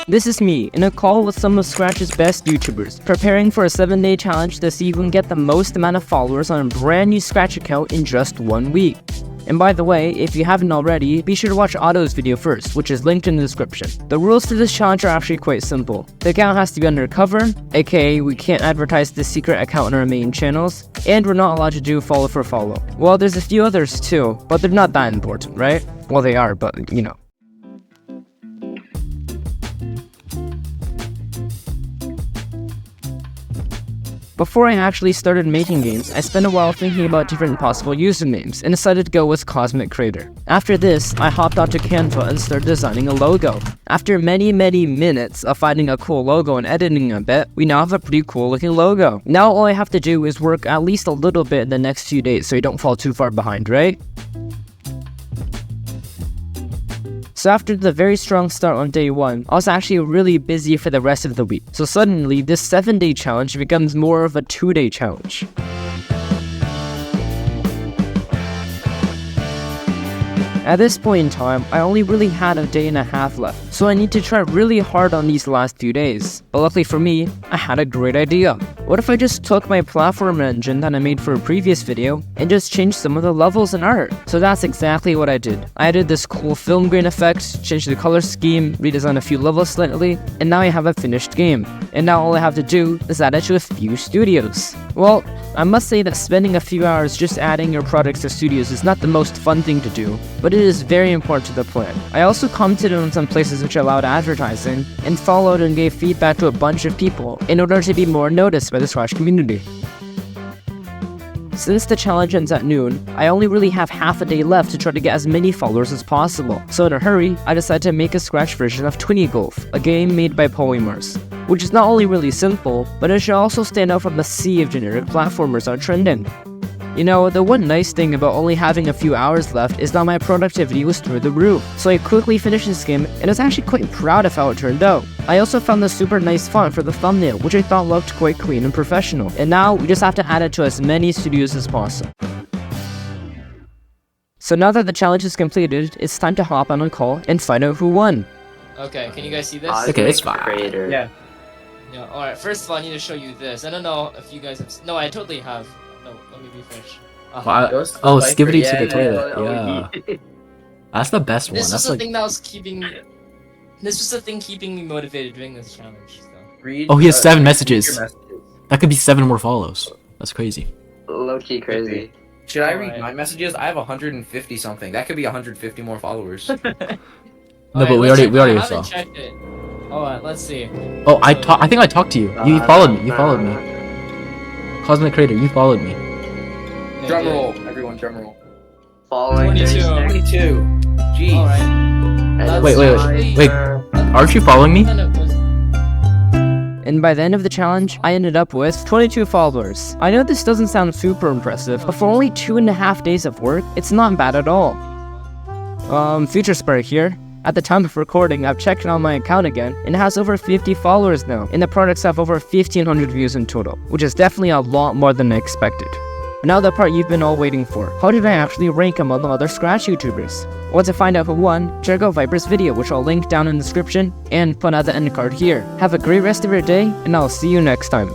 This is me, in a call with some of Scratch's best YouTubers, preparing for a 7-day challenge to see who can get the most amount of followers on a brand new Scratch account in just 1 week. And by the way, if you haven't already, be sure to watch Otto's video first, which is linked in the description. The rules for this challenge are actually quite simple. The account has to be undercover, aka we can't advertise the secret account on our main channels, and we're not allowed to do follow for follow. Well, there's a few others too, but they're not that important, right? Well, they are, but you know. Before I actually started making games, I spent a while thinking about different possible usernames and decided to go with Cosmic Creator. After this, I hopped onto Canva and started designing a logo. After many minutes of finding a cool logo and editing a bit, we now have a pretty cool looking logo. Now all I have to do is work at least a little bit in the next few days so you don't fall too far behind, right? So after the very strong start on day 1, I was actually really busy for the rest of the week. So suddenly, this 7-day challenge becomes more of a 2-day challenge. At this point in time, I only really had a day and a half left, so I need to try really hard on these last few days. But luckily for me, I had a great idea. What if I just took my platform engine that I made for a previous video and just changed some of the levels and art? So that's exactly what I did. I added this cool film grain effect, changed the color scheme, redesigned a few levels slightly, and now I have a finished game. And now all I have to do is add it to a few studios. Well, I must say that spending a few hours just adding your products to studios is not the most fun thing to do, but it is very important to the plan. I also commented on some places which allowed advertising, and followed and gave feedback to a bunch of people in order to be more noticed by the Scratch community. Since the challenge ends at noon, I only really have half a day left to try to get as many followers as possible. So in a hurry, I decided to make a Scratch version of Twinny Golf, a game made by Polymers, which is not only really simple, but it should also stand out from the sea of generic platformers that are trending. You know, the one nice thing about only having a few hours left is that my productivity was through the roof, so I quickly finished this game and was actually quite proud of how it turned out. I also found the super nice font for the thumbnail, which I thought looked quite clean and professional, and now we just have to add it to as many studios as possible. So now that the challenge is completed, it's time to hop on a call and find out who won. Okay, can you guys see this? Okay, it's fine. Yeah. Alright, first of all, I need to show you this. I don't know if you guys have... No, I totally have. No, let me refresh. Oh, Skibbity to the toilet. Yeah. That's the best one. This That's was the like... thing that was keeping... This was the thing keeping me motivated doing this challenge, so. Oh, he has 7 messages. That could be 7 more follows. That's crazy. Low-key crazy. Should I read my messages? I have 150 something. That could be 150 more followers. No, but we already saw. Checked it. Alright, let's see. Oh, I think I talked to you. You followed me. You followed me. Cosmic Creator, you followed me. Drum roll, everyone, drum roll. Following 22. 22. Jeez. Alright. Wait. Aren't you following me? And by the end of the challenge, I ended up with 22 followers. I know this doesn't sound super impressive, but for only 2.5 days of work, it's not bad at all. Future Spark here. At the time of recording, I've checked on my account again, and it has over 50 followers now, and the products have over 1,500 views in total, which is definitely a lot more than I expected. Now the part you've been all waiting for. How did I actually rank among the other Scratch YouTubers? Want to find out who won? Check out Viper's video, which I'll link down in the description, and put out the end card here. Have a great rest of your day, and I'll see you next time.